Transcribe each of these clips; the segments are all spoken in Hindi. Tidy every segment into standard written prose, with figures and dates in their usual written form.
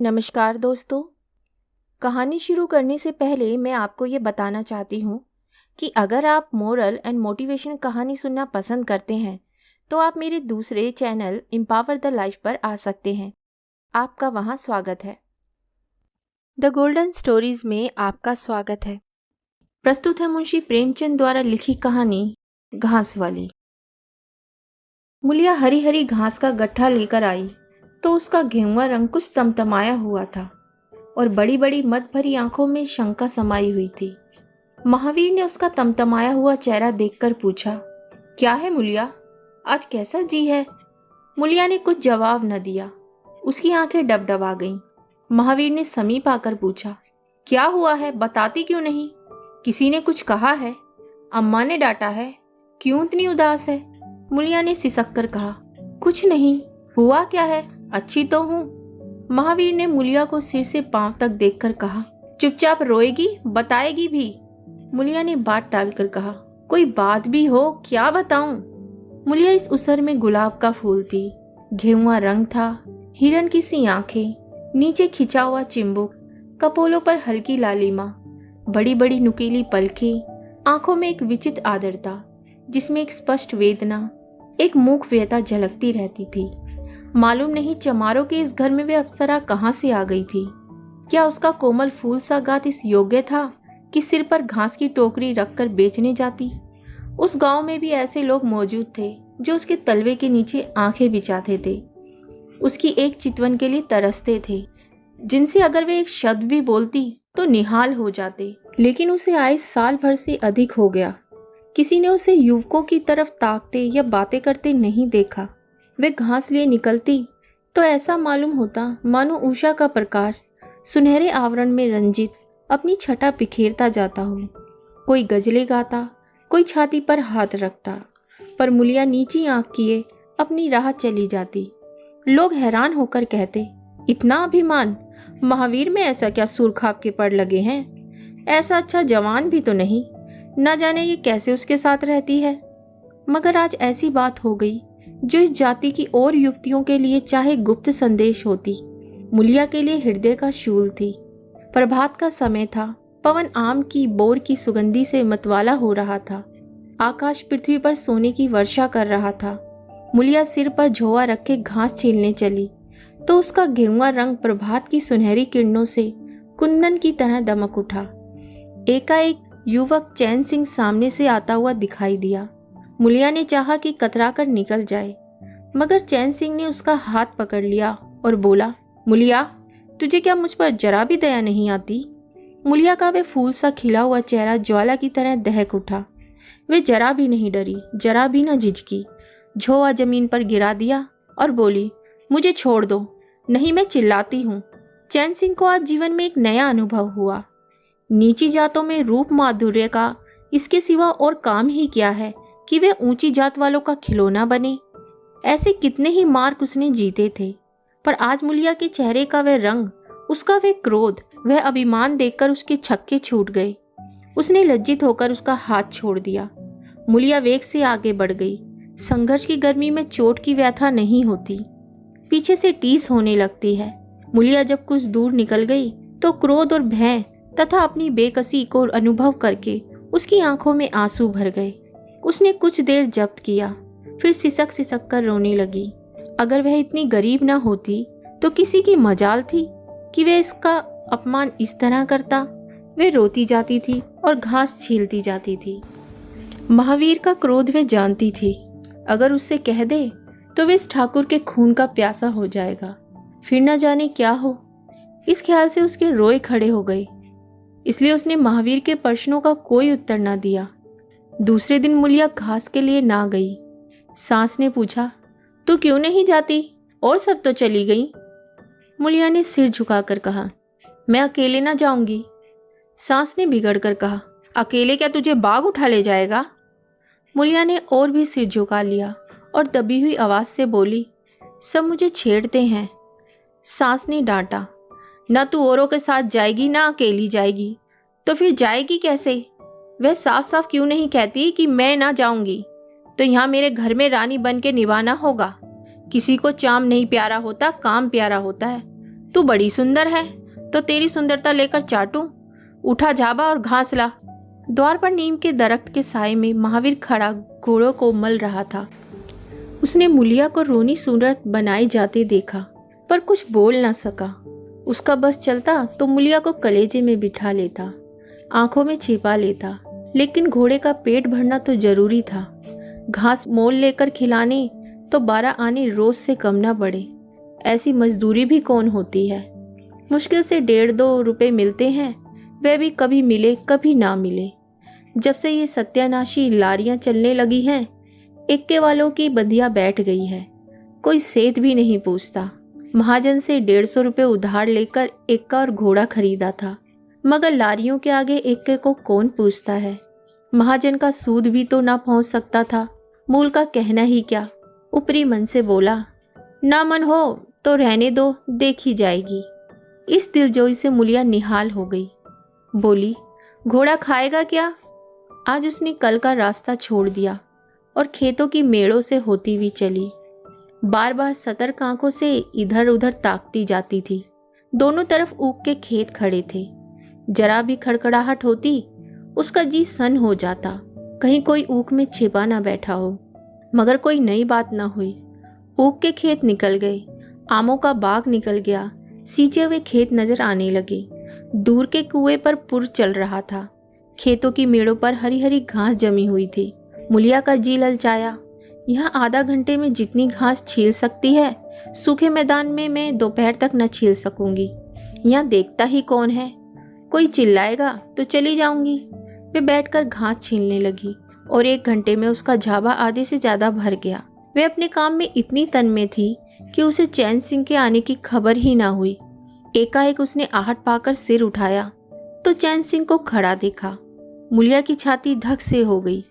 नमस्कार दोस्तों। कहानी शुरू करने से पहले मैं आपको ये बताना चाहती हूँ कि अगर आप मोरल एंड मोटिवेशन कहानी सुनना पसंद करते हैं तो आप मेरे दूसरे चैनल एम्पावर द लाइफ पर आ सकते हैं। आपका वहाँ स्वागत है। द गोल्डन स्टोरीज में आपका स्वागत है। प्रस्तुत है मुंशी प्रेमचंद द्वारा लिखी कहानी घास वाली। मुलिया हरी हरी घास का गट्ठा लेकर आई तो उसका गेहुआ रंग कुछ तमतमाया हुआ था और बड़ी बड़ी मद भरी आंखों में शंका समाई हुई थी। महावीर ने उसका तमतमाया हुआ चेहरा देखकर पूछा, क्या है मुलिया, आज कैसा जी है? मुलिया ने कुछ जवाब न दिया। उसकी आंखें डबडबा गईं। महावीर ने समीप आकर पूछा, क्या हुआ है, बताती क्यों नहीं? किसी ने कुछ कहा है? अम्मा ने डांटा है? क्यों इतनी उदास है? मुलिया ने सिसक कर कहा, कुछ नहीं। हुआ क्या है? अच्छी तो हूँ। महावीर ने मुलिया को सिर से पांव तक देखकर कहा, चुपचाप रोएगी, बताएगी भी? मुलिया ने बात टालकर कहा, कोई बात भी हो, क्या बताऊं? मुलिया इस उसर में गुलाब का फूल थी। गेहुआ रंग था, हिरन की सी आंखें, नीचे खिंचा हुआ चिंबुक, कपोलों पर हल्की लालिमा, बड़ी बड़ी नुकीली पलकें, आंखों में एक विचित्र आर्द्रता जिसमें एक स्पष्ट वेदना, एक मूक व्यथा झलकती रहती थी। मालूम नहीं चमारों के इस घर में वे अप्सरा कहाँ से आ गई थी। क्या उसका कोमल फूल सा गात इस योग्य था कि सिर पर घास की टोकरी रखकर बेचने जाती? उस गांव में भी ऐसे लोग मौजूद थे जो उसके तलवे के नीचे आंखें बिछाते थे, उसकी एक चितवन के लिए तरसते थे, जिनसे अगर वे एक शब्द भी बोलती तो निहाल हो जाते। लेकिन उसे आए साल भर से अधिक हो गया, किसी ने उसे युवकों की तरफ ताकते या बातें करते नहीं देखा। वे घास लिए निकलती तो ऐसा मालूम होता मानो उषा का प्रकाश सुनहरे आवरण में रंजित अपनी छटा बिखेरता जाता हो। कोई गजलें गाता, कोई छाती पर हाथ रखता, पर मुलिया नीची आंख किए अपनी राह चली जाती। लोग हैरान होकर कहते, इतना अभिमान, महावीर में ऐसा क्या सुरखाप के पड़ लगे हैं? ऐसा अच्छा जवान भी तो नहीं, न जाने ये कैसे उसके साथ रहती है। मगर आज ऐसी बात हो गई जो इस जाति की और युवतियों के लिए चाहे गुप्त संदेश होती, मुलिया के लिए हृदय का शूल थी। प्रभात का समय था, पवन आम की बोर की सुगंधी से मतवाला हो रहा था। आकाश पृथ्वी पर सोने की वर्षा कर रहा था। मुलिया सिर पर झोआ रखे घास छीलने चली तो उसका गेहुआ रंग प्रभात की सुनहरी किरणों से कुंदन की तरह दमक उठा। एकाएक युवक चैन सिंह सामने से आता हुआ दिखाई दिया। मुलिया ने चाहा कि कतरा कर निकल जाए, मगर चैन सिंह ने उसका हाथ पकड़ लिया और बोला, मुलिया, तुझे क्या मुझ पर जरा भी दया नहीं आती? मुलिया का वे फूल सा खिला हुआ चेहरा ज्वाला की तरह दहक उठा। वे जरा भी नहीं डरी, जरा भी न झिझकी। झोआ जमीन पर गिरा दिया और बोली, मुझे छोड़ दो, नहीं मैं चिल्लाती हूँ। चैन सिंह को आज जीवन में एक नया अनुभव हुआ। नीची जातों में रूप माधुर्य का इसके सिवा और काम ही क्या है कि वे ऊंची जात वालों का खिलौना बने। ऐसे कितने ही मार्क उसने जीते थे, पर आज मुलिया के चेहरे का वह रंग, उसका वह क्रोध, वह अभिमान देखकर उसके छक्के छूट गए। उसने लज्जित होकर उसका हाथ छोड़ दिया। मुलिया वेग से आगे बढ़ गई। संघर्ष की गर्मी में चोट की व्यथा नहीं होती, पीछे से टीस होने लगती है। मुलिया जब कुछ दूर निकल गई तो क्रोध और भय तथा अपनी बेकसी को अनुभव करके उसकी आंखों में आंसू भर गए। उसने कुछ देर जब्त किया, फिर सिसक सिसक कर रोने लगी। अगर वह इतनी गरीब ना होती तो किसी की मजाल थी कि वह इसका अपमान इस तरह करता। वे रोती जाती थी और घास छीलती जाती थी। महावीर का क्रोध वे जानती थी। अगर उससे कह दे तो वे इस ठाकुर के खून का प्यासा हो जाएगा, फिर न जाने क्या हो। इस ख्याल से उसके रोए खड़े हो गए। इसलिए उसने महावीर के प्रश्नों का कोई उत्तर न दिया। दूसरे दिन मुलिया घास के लिए ना गई। सास ने पूछा, तू क्यों नहीं जाती? और सब तो चली गई। मुलिया ने सिर झुकाकर कहा, मैं अकेले ना जाऊंगी। सास ने बिगड़कर कहा, अकेले क्या तुझे बाग उठा ले जाएगा? मुलिया ने और भी सिर झुका लिया और दबी हुई आवाज से बोली, सब मुझे छेड़ते हैं। सास ने डांटा, ना तू औरों के साथ जाएगी ना अकेली जाएगी, तो फिर जाएगी कैसे? वह साफ साफ क्यों नहीं कहती कि मैं ना जाऊंगी तो यहाँ मेरे घर में रानी बन के निभाना होगा। किसी को चाम नहीं प्यारा होता, काम प्यारा होता है। तू बड़ी सुंदर है, तो तेरी सुंदरता लेकर चाटूं? उठा झाबा और घास ला। द्वार पर नीम के दरख्त के साए में महावीर खड़ा घोड़ों को मल रहा था। उसने मुलिया को रोनी सूरत बनाए जाते देखा, पर कुछ बोल ना सका। उसका बस चलता तो मुलिया को कलेजे में बिठा लेता, आंखों में छिपा लेता, लेकिन घोड़े का पेट भरना तो जरूरी था। घास मोल लेकर खिलाने तो 12 आने रोज से कम ना पड़े। ऐसी मजदूरी भी कौन होती है? मुश्किल से 1.5-2 रुपए मिलते हैं, वह भी कभी मिले कभी ना मिले। जब से ये सत्यानाशी लारियां चलने लगी हैं, इक्के वालों की बंदियां बैठ गई है। कोई सेठ भी नहीं पूछता। महाजन से 150 रुपये उधार लेकर इक्का और घोड़ा खरीदा था, मगर लारियों के आगे इक्के को कौन पूछता है? महाजन का सूद भी तो ना पहुंच सकता था, मूल का कहना ही क्या। ऊपरी मन से बोला, ना मन हो तो रहने दो, देखी जाएगी। इस दिलजोई से मुलिया निहाल हो गई। बोली, घोड़ा खाएगा क्या? आज उसने कल का रास्ता छोड़ दिया और खेतों की मेड़ों से होती हुई चली। बार बार सतर्क आंखों से इधर उधर ताकती जाती थी। दोनों तरफ ऊख के खेत खड़े थे। जरा भी खड़खड़ाहट होती, उसका जी सन हो जाता, कहीं कोई ऊख में छिपा ना बैठा हो। मगर कोई नई बात ना हुई। ऊख के खेत निकल गए, आमों का बाग निकल गया, सींचे हुए खेत नजर आने लगे। दूर के कुएं पर पुर चल रहा था। खेतों की मेड़ों पर हरी हरी घास जमी हुई थी। मुलिया का जी ललचाया। यहाँ आधा घंटे में जितनी घास छील सकती है, सूखे मैदान में मैं दोपहर तक न छील सकूंगी। यहाँ देखता ही कौन है? कोई चिल्लाएगा तो चली जाऊंगी। वे बैठकर घास छीलने लगी और 1 घंटे में उसका झाबा आधे से ज्यादा भर गया। वे अपने काम में इतनी तन्मय थी कि उसे चैन सिंह के आने की खबर ही ना हुई। एकाएक उसने आहट पाकर सिर उठाया तो चैन सिंह को खड़ा देखा। मुलिया की छाती धक से हो गई।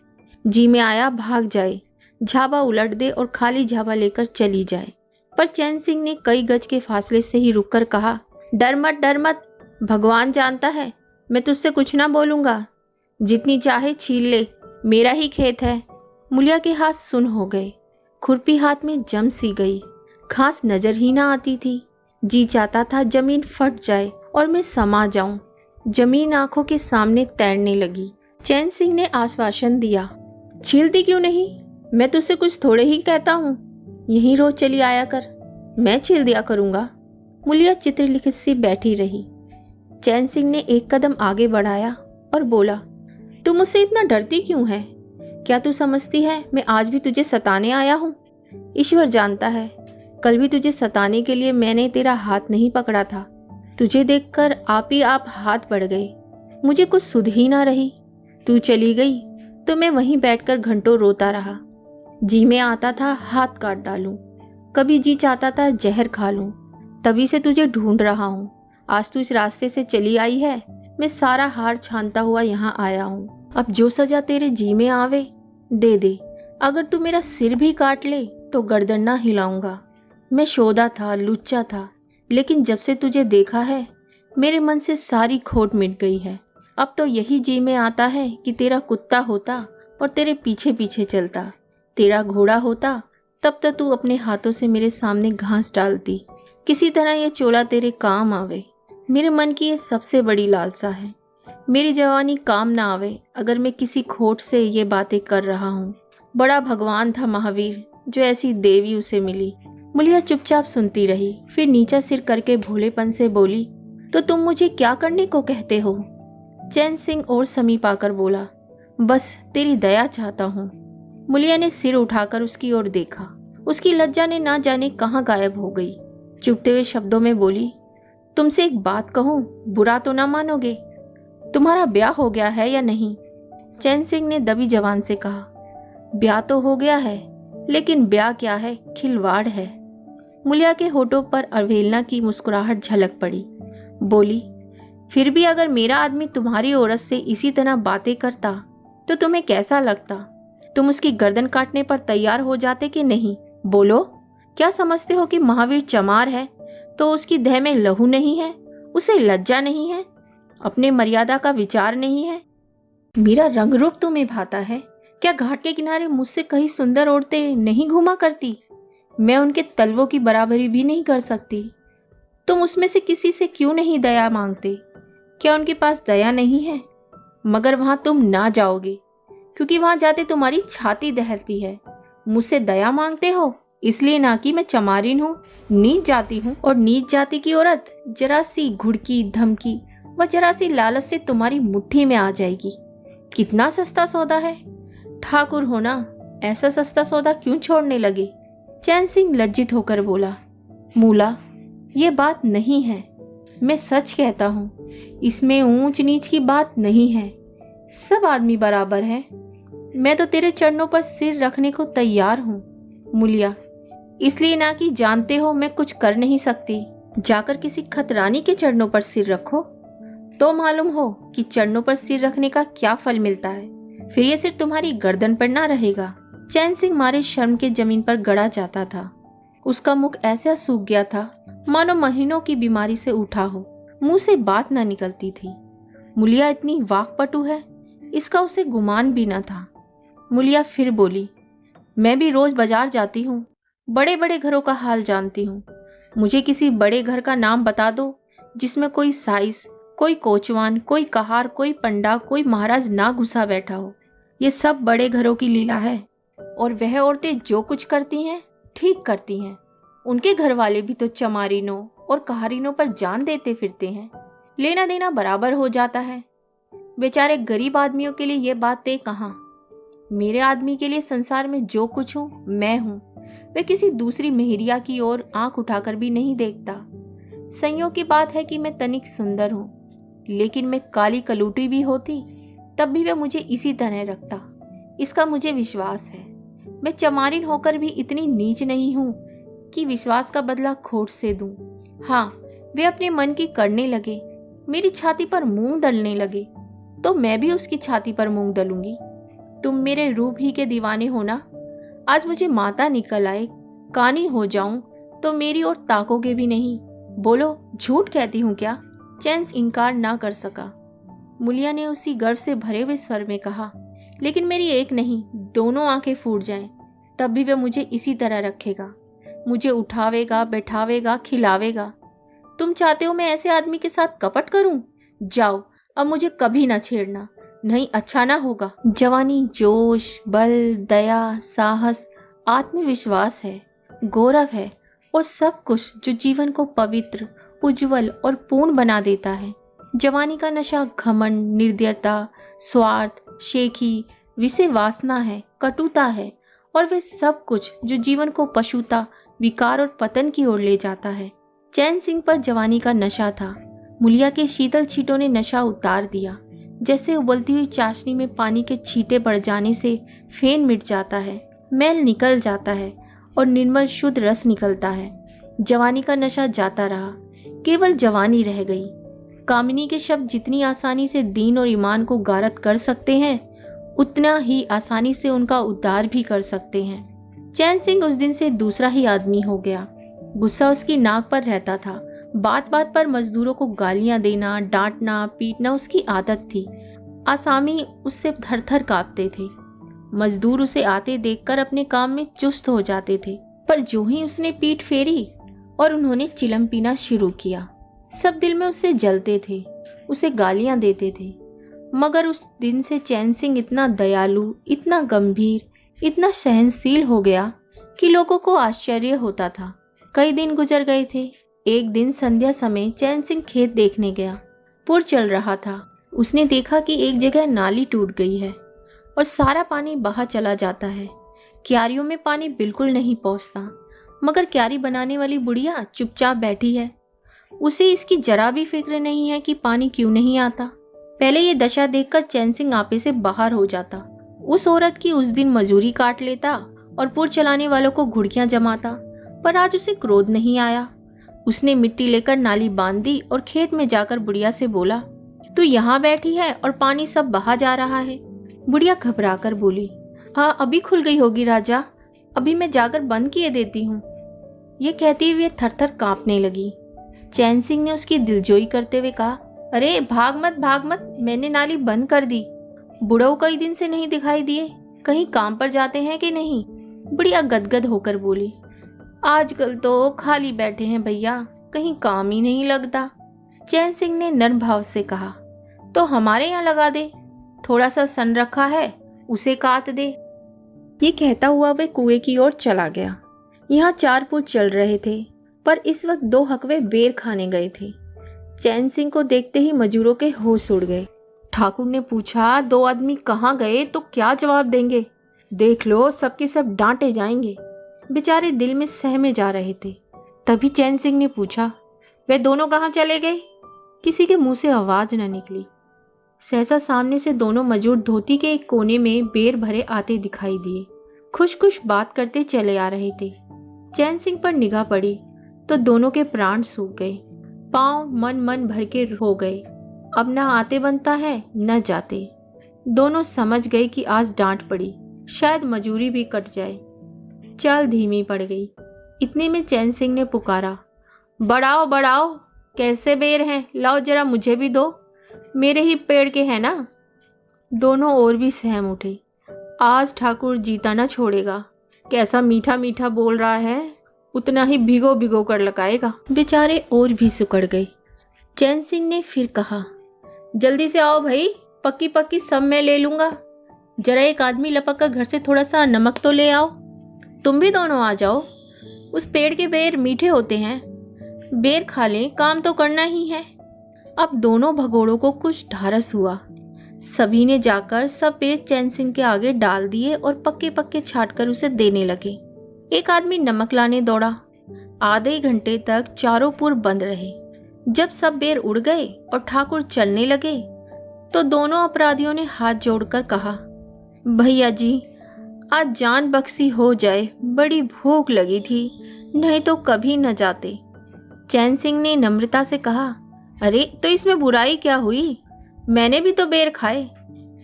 जी में आया भाग जाए, झाबा उलट दे और खाली झाबा लेकर चली जाए, पर चैन सिंह ने कई गज के फासले से ही रुककर कहा, डर मत, डर मत, भगवान जानता है मैं तुझसे कुछ ना बोलूंगा। जितनी चाहे छील ले, मेरा ही खेत है। मुलिया के हाथ सुन हो गए, खुरपी हाथ में जम सी गई, घास नजर ही ना आती थी। जी चाहता था जमीन फट जाए और मैं समा जाऊं। जमीन आंखों के सामने तैरने लगी। चैन सिंह ने आश्वासन दिया, छीलती क्यों नहीं? मैं तुझसे कुछ थोड़े ही कहता हूँ, यहीं रोज चली आया कर, मैं छील दिया करूंगा। मुलिया चित्रलिखित सी बैठी रही। चैन सिंह ने एक कदम आगे बढ़ाया और बोला, तू मुझसे इतना डरती क्यों है? क्या तू समझती है मैं आज भी तुझे सताने आया हूँ? ईश्वर जानता है, कल भी तुझे सताने के लिए मैंने तेरा हाथ नहीं पकड़ा था। तुझे देखकर आप ही आप हाथ बढ़ गए। मुझे कुछ सुध ही ना रही। तू चली गई तो मैं वहीं बैठकर घंटों रोता रहा। जी में आता था हाथ काट डालूं, कभी जी चाहता था जहर खा लूं। तभी से तुझे ढूंढ रहा हूँ। आज तू इस रास्ते से चली आई है, मैं सारा हार छानता हुआ यहाँ आया हूँ। अब जो सजा तेरे जी में आवे दे दे। अगर तू मेरा सिर भी काट ले तो गर्दन ना हिलाऊंगा। मैं शोधा था, लुच्चा था, लेकिन जब से तुझे देखा है मेरे मन से सारी खोट मिट गई है। अब तो यही जी में आता है कि तेरा कुत्ता होता और तेरे पीछे पीछे चलता, तेरा घोड़ा होता, तब तो तू अपने हाथों से मेरे सामने घास डालती। किसी तरह ये चोला तेरे काम आवे। मेरे मन की ये सबसे बड़ी लालसा है। मेरी जवानी काम ना आवे अगर मैं किसी खोट से ये बातें कर रहा हूँ। बड़ा भगवान था महावीर जो ऐसी देवी उसे मिली। मुलिया चुपचाप सुनती रही, फिर नीचा सिर करके भोलेपन से बोली, तो तुम मुझे क्या करने को कहते हो? चैन सिंह और समीप आकर बोला, बस तेरी दया चाहता हूँ। मुलिया ने सिर उठाकर उसकी ओर देखा। उसकी लज्जा ने ना जाने कहाँ गायब हो गई। चुभते हुए शब्दों में बोली, तुमसे एक बात कहूँ, बुरा तो ना मानोगे? तुम्हारा ब्याह हो गया है या नहीं? चैन सिंह ने दबी जबान से कहा, ब्याह तो हो गया है, लेकिन ब्याह क्या है, खिलवाड़ है। मुलिया के होठों पर अवहेलना की मुस्कुराहट झलक पड़ी। बोली, फिर भी अगर मेरा आदमी तुम्हारी औरत से इसी तरह बातें करता तो तुम्हें कैसा लगता? तुम उसकी गर्दन काटने पर तैयार हो जाते कि नहीं? बोलो, क्या समझते हो कि महावीर चमार है तो उसकी देह में लहू नहीं है? उसे लज्जा नहीं है? अपने मर्यादा का विचार नहीं है? मेरा रंग रूप तुम्हें भाता है? क्या घाट के किनारे मुझसे कहीं सुंदर औरतें नहीं घूमा करती? मैं उनके तलवों की बराबरी भी नहीं कर सकती। तुम उसमें से किसी से क्यों नहीं दया मांगते? क्या उनके पास दया नहीं है? मगर वहां तुम ना जाओगे, क्योंकि वहां जाते तुम्हारी छाती दहलती है। मुझसे दया मांगते हो इसलिए ना कि मैं चमारिन हूँ, नीच जाति हूँ, और नीच जाति की औरत जरा सी घुड़की धमकी व जरा सी लालच से तुम्हारी मुट्ठी में आ जाएगी। कितना सस्ता सौदा है। ठाकुर हो ना, ऐसा सस्ता सौदा क्यों छोड़ने लगे? चैन सिंह लज्जित होकर बोला, मूला, ये बात नहीं है। मैं सच कहता हूँ, इसमें ऊंच नीच की बात नहीं है। सब आदमी बराबर है। मैं तो तेरे चरणों पर सिर रखने को तैयार हूँ मुलिया, इसलिए ना कि जानते हो मैं कुछ कर नहीं सकती। जाकर किसी खतरानी के चरणों पर सिर रखो तो मालूम हो कि चरणों पर सिर रखने का क्या फल मिलता है। फिर ये सिर तुम्हारी गर्दन पर ना रहेगा। चैन सिंह मारे शर्म के जमीन पर गड़ा जाता था। उसका मुख ऐसा सूख गया था मानो महीनों की बीमारी से उठा हो। मुंह से बात न निकलती थी। मुलिया इतनी वाकपटु है, इसका उसे गुमान भी न था। मुलिया फिर बोली, मैं भी रोज बाजार जाती हूँ, बड़े बड़े घरों का हाल जानती हूँ। मुझे किसी बड़े घर का नाम बता दो जिसमें कोई साइस, कोई कोचवान, कोई कहार, कोई पंडा, कोई महाराज ना घुसा बैठा हो। ये सब बड़े घरों की लीला है, और वह औरतें जो कुछ करती हैं ठीक करती हैं। उनके घर वाले भी तो चमारिनों और कहारिनों पर जान देते फिरते हैं। लेना देना बराबर हो जाता है। बेचारे गरीब आदमियों के लिए ये बात तय कहाँ। मेरे आदमी के लिए संसार में जो कुछ हूँ मैं हूँ। वह किसी दूसरी मेहरिया की ओर आंख उठाकर भी नहीं देखता। संयोग की बात है कि मैं तनिक सुंदर हूँ, लेकिन मैं काली कलूटी भी होती तब भी वह मुझे इसी तरह रखता। इसका मुझे विश्वास है। मैं चमारिन होकर भी इतनी नीच नहीं हूँ कि विश्वास का बदला खोट से दूं। हाँ, वे अपने मन की करने लगे, मेरी छाती पर मूंग दलने लगे, तो मैं भी उसकी छाती पर मूंग दलूंगी। तुम मेरे रूप ही के दीवाने हो ना। आज मुझे माता निकल आए, कानी हो जाऊं तो मेरी ओर ताकोगे भी नहीं। बोलो, झूठ कहती हूँ क्या? चैन इनकार ना कर सका। मुलिया ने उसी गर्व से भरे हुए स्वर में कहा, लेकिन मेरी एक नहीं, दोनों आंखें फूट जाएं, तब भी वह मुझे इसी तरह रखेगा। मुझे उठावेगा, बैठावेगा, खिलावेगा। तुम चाहते हो मैं ऐसे आदमी के साथ कपट करूं? जाओ, अब मुझे कभी ना छेड़ना, नहीं अच्छा ना होगा। जवानी जोश, बल, दया, साहस, आत्मविश्वास है, गौरव है, और सब कुछ जो जीवन को पवित्र, उज्जवल और पूर्ण बना देता है। जवानी का नशा घमंड, निर्दयता, स्वार्थ, शेखी, विषय वासना है, कटुता है, और वे सब कुछ जो जीवन को पशुता, विकार और पतन की ओर ले जाता है। चैन सिंह पर जवानी का नशा था। मुलिया के शीतल छींटों ने नशा उतार दिया। जैसे उबलती हुई चाशनी में पानी के छींटे पड़ जाने से फेन मिट जाता है, मैल निकल जाता है और निर्मल शुद्ध रस निकलता है। जवानी का नशा जाता रहा, केवल जवानी रह गई। कामिनी के शब्द जितनी आसानी से दीन और ईमान को गारत कर सकते हैं, उतना ही आसानी से उनका उद्धार भी कर सकते हैं। चैन सिंह उस दिन से दूसरा ही आदमी हो गया। गुस्सा उसकी नाक पर रहता था। बात बात पर मजदूरों को गालियां देना, डांटना, पीटना उसकी आदत थी। आसामी उससे थर थर कांपते थे। मजदूर उसे आते देखकर अपने काम में चुस्त हो जाते थे, पर जो ही उसने पीठ फेरी और उन्होंने चिलम पीना शुरू किया, सब दिल में उससे जलते थे, उसे गालियां देते थे। मगर उस दिन से चैन सिंह इतना दयालु, इतना गंभीर, इतना सहनशील हो गया कि लोगों को आश्चर्य होता था। कई दिन गुजर गए थे। एक दिन संध्या समय चैन सिंह खेत देखने गया। पुर चल रहा था। उसने देखा कि एक जगह नाली टूट गई है और सारा पानी बहा चला जाता है। क्यारियों में पानी बिल्कुल नहीं पहुंचता, मगर क्यारी बनाने वाली बुढ़िया चुपचाप बैठी है। उसे इसकी जरा भी फिक्र नहीं है कि पानी क्यों नहीं आता। पहले ये दशा देखकर चैन सिंह आपे से बाहर हो जाता। उस औरत की उस दिन मजूरी काट लेता और पुर चलाने वालों को घुड़कियां जमाता, पर आज उसे क्रोध नहीं आया। उसने मिट्टी लेकर नाली बांध दी और खेत में जाकर बुढ़िया से बोला, तू यहाँ बैठी है और पानी सब बहा जा रहा है। बुढ़िया घबराकर बोली, हाँ अभी खुल गई होगी राजा, अभी मैं जाकर बंद किए देती हूँ। ये कहते हुए थर थर कांपने लगी। चैन सिंह ने उसकी दिलजोई करते हुए कहा, अरे भाग मत, मैंने नाली बंद कर दी। बुढ़ऊ कई दिन से नहीं दिखाई दिए, कहीं काम पर जाते हैं कि नहीं? बुढ़िया गदगद होकर बोली, आजकल तो खाली बैठे हैं भैया, कहीं काम ही नहीं लगता। चैन सिंह ने नर्म भाव से कहा, तो हमारे यहाँ लगा दे, थोड़ा सा सन रखा है, उसे काट दे। ये कहता हुआ वह कुएं की ओर चला गया। यहाँ 4 पुरुष चल रहे थे, पर इस वक्त 2 हकवे बेर खाने गए थे। चैन सिंह को देखते ही मजूरों के होश उड़ गए। ठाकुर ने पूछा, 2 आदमी कहाँ गए तो क्या जवाब देंगे? देख लो, सबके सब डांटे जाएंगे। बेचारे दिल में सहमे जा रहे थे। तभी चैन सिंह ने पूछा, वे दोनों कहाँ चले गए? किसी के मुंह से आवाज न निकली। सहसा सामने से दोनों मजूर धोती के एक कोने में बेर भरे आते दिखाई दिए। खुश खुश बात करते चले आ रहे थे। चैन सिंह पर निगाह पड़ी तो दोनों के प्राण सूख गए। पांव मन भर के हो गए। अब न आते बनता है न जाते। दोनों समझ गए कि आज डांट पड़ी, शायद मजूरी भी कट जाए। चाल धीमी पड़ गई। इतने में चैन सिंह ने पुकारा, बढ़ाओ बढ़ाओ, कैसे बेर हैं, लाओ जरा मुझे भी दो, मेरे ही पेड़ के हैं ना। दोनों और भी सहम उठे। आज ठाकुर जीता ना छोड़ेगा। कैसा मीठा मीठा बोल रहा है, उतना ही भिगो भिगो कर लगाएगा। बेचारे और भी सुकड़ गए। चैन सिंह ने फिर कहा, जल्दी से आओ भाई, पक्की पक्की सब मैं ले लूंगा। जरा एक आदमी लपक कर घर से थोड़ा सा नमक तो ले आओ। तुम भी दोनों आ जाओ। उस पेड़ के बेर मीठे होते हैं, बेर खा लें, काम तो करना ही है। अब दोनों भगोड़ों को कुछ ढारस हुआ। सभी ने जाकर सब बेर चैन सिंह के आगे डाल दिए और पक्के पक्के छाट कर उसे देने लगे। एक आदमी नमक लाने दौड़ा। आधे घंटे तक चारों पुर बंद रहे। जब सब बेर उड़ गए और ठाकुर चलने लगे तो दोनों अपराधियों ने हाथ जोड़कर कहा, भैया जी, आज जान बख्शी हो जाए, बड़ी भूख लगी थी, नहीं तो कभी न जाते। चैन सिंह ने नम्रता से कहा, अरे तो इसमें बुराई क्या हुई, मैंने भी तो बेर खाए,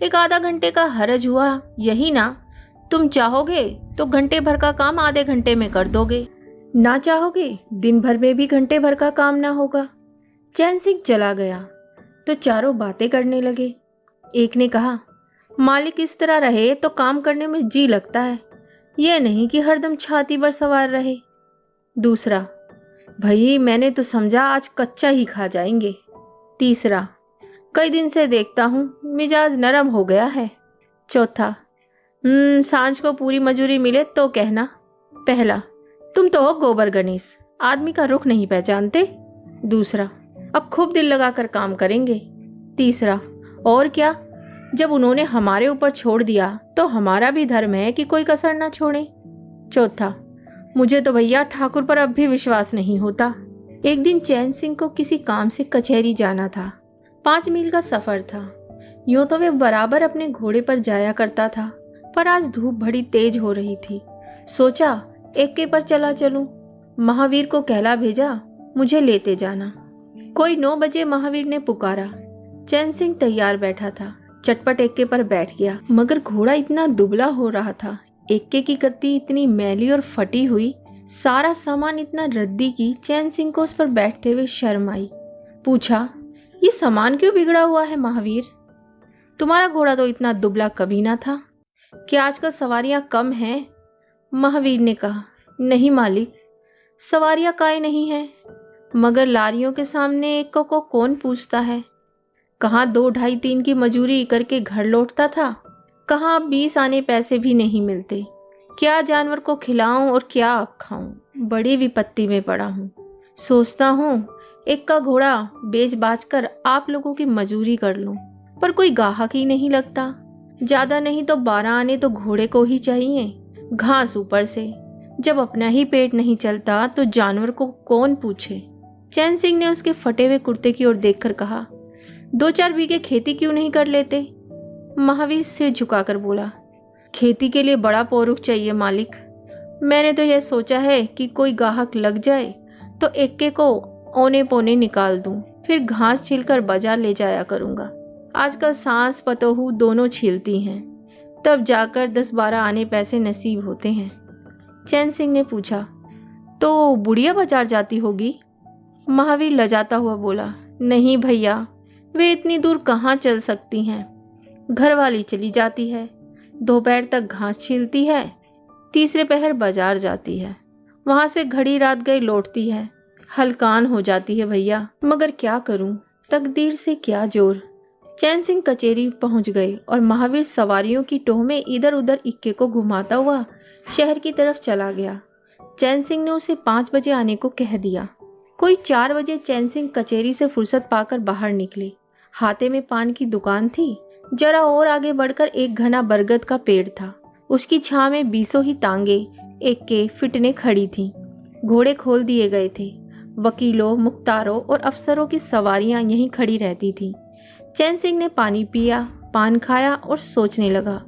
एक आधा घंटे का हरज हुआ, यही ना। तुम चाहोगे तो घंटे भर का काम आधे घंटे में कर दोगे, ना चाहोगे दिन भर में भी घंटे भर का काम ना होगा। चैन सिंह चला गया तो चारों बातें करने लगे। एक ने कहा, मालिक इस तरह रहे तो काम करने में जी लगता है, यह नहीं कि हरदम छाती पर सवार रहे। दूसरा, भाई मैंने तो समझा आज कच्चा ही खा जाएंगे। तीसरा, कई दिन से देखता हूँ मिजाज नरम हो गया है। चौथा, सांझ को पूरी मजूरी मिले तो कहना। पहला, तुम तो हो गोबर गणेश, आदमी का रुख नहीं पहचानते। दूसरा, अब खूब दिल लगाकर काम करेंगे। तीसरा, और क्या, जब उन्होंने हमारे ऊपर छोड़ दिया तो हमारा भी धर्म है कि कोई कसर ना छोड़े। चौथा, मुझे तो भैया ठाकुर पर अब भी विश्वास नहीं होता। एक दिन चैन सिंह को किसी काम से कचहरी जाना था। 5 मील का सफर था। यूं तो वे बराबर अपने घोड़े पर जाया करता था, पर आज धूप बड़ी तेज हो रही थी। सोचा एक्के पर चला चलूं। महावीर को कहला भेजा, मुझे लेते जाना। कोई 9 बजे महावीर ने पुकारा। चैन सिंह तैयार बैठा था, चटपट एक्के पर बैठ गया, मगर घोड़ा इतना दुबला हो रहा था, एक्के की गद्दी इतनी मैली और फटी हुई, सारा सामान इतना रद्दी की चैन सिंह को उस पर बैठते हुए शर्म आई। पूछा, ये सामान क्यों बिगड़ा हुआ है महावीर? तुम्हारा घोड़ा तो इतना दुबला कभी ना था, क्या आजकल सवारियां कम हैं? महावीर ने कहा, नहीं मालिक, सवारियां काहे नहीं है, मगर लारियों के सामने एक को कौन पूछता है। कहाँ 2, 2.5, 3 की मजूरी करके घर लौटता था, कहाँ 20 आने पैसे भी नहीं मिलते। क्या जानवर को खिलाऊं और क्या आप खाऊं, बड़ी विपत्ति में पड़ा हूँ। सोचता हूँ एक का घोड़ा बेच बाच कर आप लोगों की मजूरी कर लूं, पर कोई गाहक ही नहीं लगता। ज्यादा नहीं तो 12 आने तो घोड़े को ही चाहिए, घास ऊपर से। जब अपना ही पेट नहीं चलता तो जानवर को कौन पूछे। चैन सिंह ने उसके फटे हुए कुर्ते की ओर देखकर कहा, 2-4 बीघे खेती क्यों नहीं कर लेते? महावीर सिर झुकाकर बोला, खेती के लिए बड़ा पोरुख चाहिए मालिक। मैंने तो यह सोचा है कि कोई गाहक लग जाए तो एक्के को औने पौने निकाल दूं, फिर घास छीलकर बाजार ले जाया करूंगा। आजकल सास पतोहू दोनों छीलती हैं, तब जाकर 10-12 आने पैसे नसीब होते हैं। चैन सिंह ने पूछा, तो बुढ़िया बाजार जाती होगी? महावीर लजाता हुआ बोला, नहीं भैया, वे इतनी दूर कहाँ चल सकती हैं। घर वाली चली जाती है, दोपहर तक घास छीलती है, तीसरे पहर बाजार जाती है, वहां से घड़ी रात गई लौटती है, हलकान हो जाती है भैया, मगर क्या करूं, तकदीर से क्या जोर। चैन सिंह कचेरी पहुंच गए और महावीर सवारियों की टोह में इधर उधर इक्के को घुमाता हुआ शहर की तरफ चला गया। चैन सिंह ने उसे 5 बजे आने को कह दिया। कोई 4 बजे चैन सिंह कचेरी से फुर्सत पाकर बाहर निकले। हाथे में पान की दुकान थी। जरा और आगे बढ़कर एक घना बरगद का पेड़ था। उसकी छां में 20 ही तांगे एक के फिटने खड़ी थीं। घोड़े खोल दिए गए थे। वकीलों, मुख्तारों और अफसरों की सवारियां यहीं खड़ी रहती थीं। चैन सिंह ने पानी पिया, पान खाया और सोचने लगा,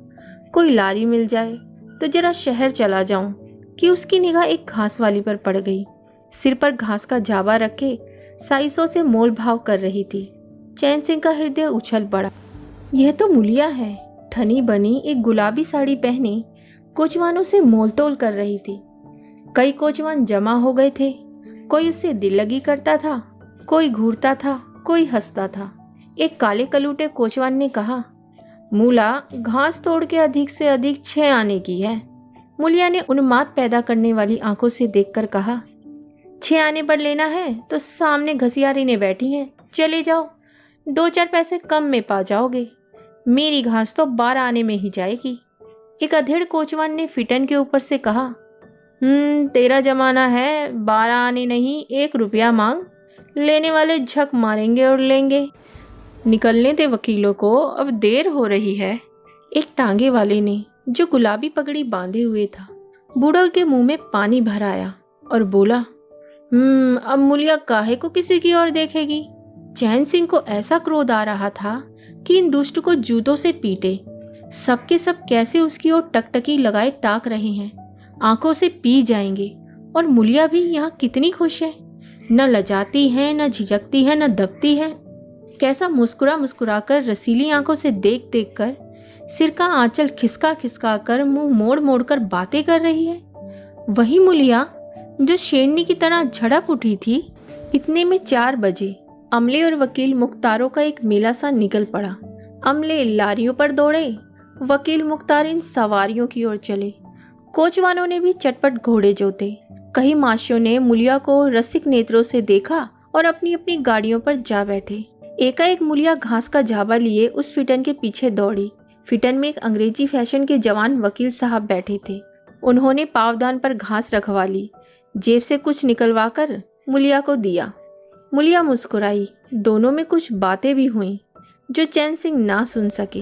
कोई लारी मिल जाए तो जरा शहर चला जाऊं, कि उसकी निगाह एक घास वाली पर पड़ गई। सिर पर घास का झाबा रखे साइसों से मोल भाव कर रही थी। चैन सिंह का हृदय उछल पड़ा। यह तो मुलिया है। ठनी बनी एक गुलाबी साड़ी पहने कोचवानों से मोल तोल कर रही थी। कई कोचवान जमा हो गए थे। कोई उससे दिल लगी करता था, कोई घूरता था, कोई हंसता था। एक काले कलूटे कोचवान ने कहा, मूला, घास तोड़ के अधिक से अधिक 6 आने की है। मुलिया ने उन्माद पैदा करने वाली आंखों से देखकर कहा, 6 आने पर लेना है तो सामने घसियारी ने बैठी हैं, चले जाओ, 2-4 पैसे कम में पा जाओगे। मेरी घास तो 12 आने में ही जाएगी। एक अधेड़ कोचवान ने फिटन के ऊपर से कहा, तेरा जमाना है, 12 आने नहीं 1 रुपया मांग, लेने वाले झक मारेंगे और लेंगे। निकलने दे वकीलों को, अब देर हो रही है। एक तांगे वाले ने, जो गुलाबी पगड़ी बांधे हुए था, बूढ़ों के मुंह में पानी भर आया और बोला, अब मुलिया काहे को किसी की ओर देखेगी। चैन सिंह को ऐसा क्रोध आ रहा था कि इन दुष्ट को जूतों से पीटे। सबके सब कैसे उसकी ओर टकटकी लगाए ताक रहे हैं, आंखों से पी जाएंगे। और मुलिया भी यहाँ कितनी खुश है, न लजाती है, न झिझकती है, न दबती है। कैसा मुस्कुरा मुस्कुरा कर, रसीली आंखों से देख देख कर, सिर का आंचल खिसका खिसका कर, मुंह मोड़ मोड़ कर बातें कर रही है। वही मुलिया जो शेरनी की तरह झड़प उठी थी। इतने में 4 बजे अमले और वकील मुख्तारों का एक मेला सा निकल पड़ा। अमले लारियों पर दौड़े, वकील मुख्तार इन सवारियों की ओर चले। कोचवानों ने भी चटपट घोड़े जोते। कई माशियों ने मुलिया को रसिक नेत्रों से देखा और अपनी अपनी गाड़ियों पर जा बैठे। एकाएक मुलिया घास का झाबा लिए उस फिटन के पीछे दौड़ी। फिटन में एक अंग्रेजी फैशन के जवान वकील साहब बैठे थे। उन्होंने पावदान पर घास रखवा ली। जेब से कुछ निकलवाकर मुलिया को दिया। मुलिया मुस्कुराई। दोनों में कुछ बातें भी हुईं जो चैन सिंह ना सुन सके।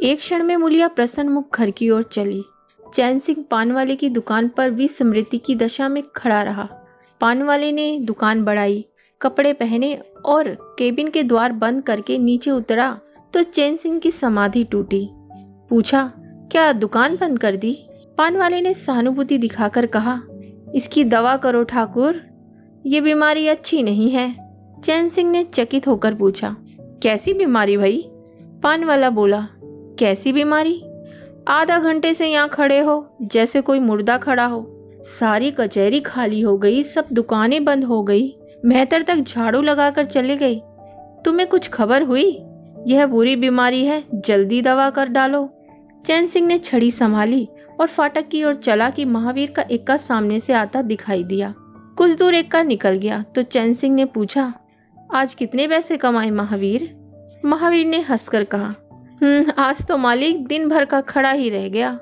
एक क्षण में मुलिया प्रसन्न मुख घर की ओर चली। चैन सिंह पान वाले की दुकान पर विस्मृति की दशा में खड़ा रहा। पान वाले ने दुकान बढ़ाई, कपड़े पहने और केबिन के द्वार बंद करके नीचे उतरा तो चैन सिंह की समाधि टूटी। पूछा, क्या दुकान बंद कर दी? पान वाले ने सहानुभूति दिखाकर कहा, इसकी दवा करो ठाकुर, ये बीमारी अच्छी नहीं है। चैन सिंह ने चकित होकर पूछा, कैसी बीमारी भाई? पान वाला बोला, कैसी बीमारी? आधा घंटे से यहाँ खड़े हो जैसे कोई मुर्दा खड़ा हो। सारी कचहरी खाली हो गई, सब दुकानें बंद हो गई, मेहतर तक झाड़ू लगाकर चले गए। तुम्हें कुछ खबर हुई? यह बुरी बीमारी है, जल्दी दवा कर डालो। चैन सिंह ने छड़ी संभाली और फाटक की ओर चला कि महावीर का इक्का सामने से आता दिखाई दिया। कुछ दूर इक्का निकल गया तो चैन सिंह ने पूछा, आज कितने पैसे कमाए महावीर? महावीर ने हंसकर कहा, आज तो मालिक दिन भर का खड़ा ही रह गया,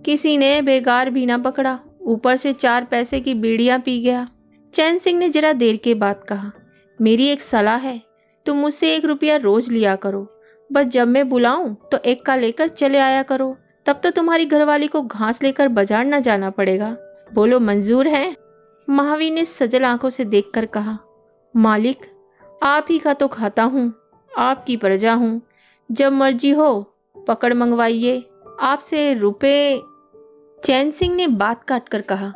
किसी ने बेगार भी ना पकड़ा, ऊपर से 4 पैसे की बीड़ियां पी गया। चैन सिंह ने जरा देर के बाद कहा, मेरी एक सलाह है, तुम मुझसे 1 रुपया रोज लिया करो। बस जब मैं बुलाऊं तो इक्का लेकर चले आया करो, तब तो तुम्हारी घरवाली को घास लेकर बाजार न जाना पड़ेगा। बोलो, मंजूर है? महावीर ने सजल आंखों से देखकर कहा, मालिक, आप ही का तो खाता हूँ, आपकी प्रजा हूँ, जब मर्जी हो पकड़ मंगवाइए, आपसे रुपए। चैन सिंह ने बात काट कर कहा,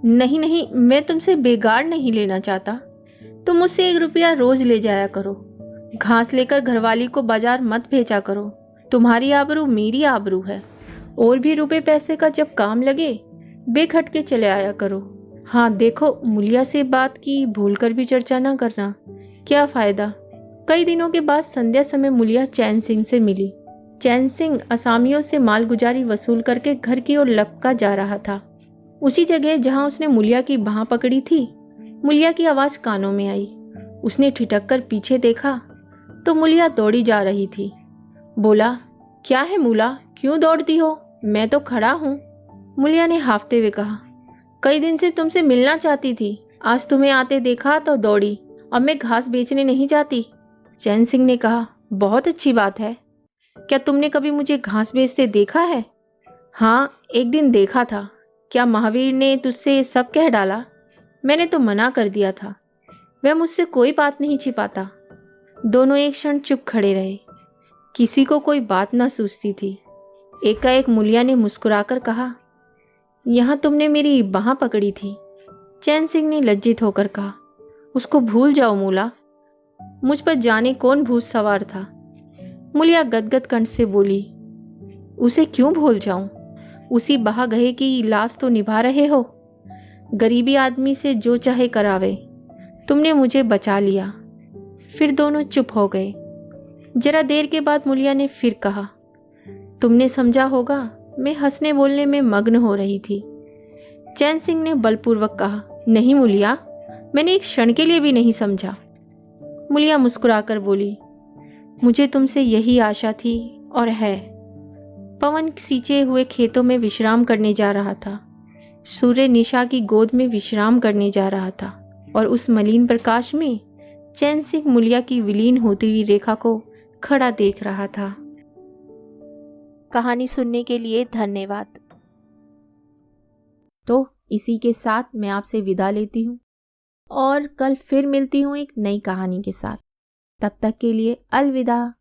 नहीं नहीं, मैं तुमसे बेगार नहीं लेना चाहता, तुम मुझसे 1 रुपया रोज ले जाया करो। घास लेकर घरवाली को बाजार मत भेजा करो, तुम्हारी आबरू मेरी आबरू है। और भी रुपए पैसे का जब काम लगे बेखटके चले आया करो। हाँ देखो, मुलिया से बात की भूल कर भी चर्चा ना करना, क्या फायदा। कई दिनों के बाद संध्या समय मुलिया चैन सिंह से मिली। चैन सिंह असामियों से मालगुजारी वसूल करके घर की ओर लपका जा रहा था। उसी जगह जहां उसने मुलिया की बाह पकड़ी थी, मुलिया की आवाज़ कानों में आई। उसने ठिठक कर पीछे देखा तो मुलिया दौड़ी जा रही थी। बोला, क्या है मूला, क्यों दौड़ती हो? मैं तो खड़ा हूँ। मुलिया ने हाफते हुए कहा, कई दिन से तुमसे मिलना चाहती थी, आज तुम्हें आते देखा तो दौड़ी। अब मैं घास बेचने नहीं जाती। चैन सिंह ने कहा, बहुत अच्छी बात है। क्या तुमने कभी मुझे घास बेचते देखा है? हाँ, एक दिन देखा था। क्या महावीर ने तुझसे सब कह डाला? मैंने तो मना कर दिया था। वह मुझसे कोई बात नहीं छिपाता। दोनों एक क्षण चुप खड़े रहे। किसी को कोई बात न सूझती थी। एकाएक मुलिया ने मुस्कुराकर कहा, यहाँ तुमने मेरी बाह पकड़ी थी। चैन सिंह ने लज्जित होकर कहा, उसको भूल जाओ मूला। मुझ पर जाने कौन भूत सवार था। मुलिया गदगद कंठ से बोली, उसे क्यों भूल जाऊं? उसी बहागहे की लाश तो निभा रहे हो। गरीबी आदमी से जो चाहे करावे। तुमने मुझे बचा लिया। फिर दोनों चुप हो गए। जरा देर के बाद मुलिया ने फिर कहा, तुमने समझा होगा, मैं हंसने बोलने में मग्न हो रही थी। चैन सिंह ने बलपूर्वक कहा, नहीं मुलिया, मैंने एक क्षण के लिए भी नहीं समझा। मुलिया मुस्कुराकर बोली, मुझे तुमसे यही आशा थी और है। पवन सींचे हुए खेतों में विश्राम करने जा रहा था। सूर्य निशा की गोद में विश्राम करने जा रहा था और उस मलिन प्रकाश में चैन सिंह मुलिया की विलीन होती हुई रेखा को खड़ा देख रहा था। कहानी सुनने के लिए धन्यवाद। तो इसी के साथ मैं आपसे विदा लेती हूँ और कल फिर मिलती हूँ एक नई कहानी के साथ। तब तक के लिए अलविदा।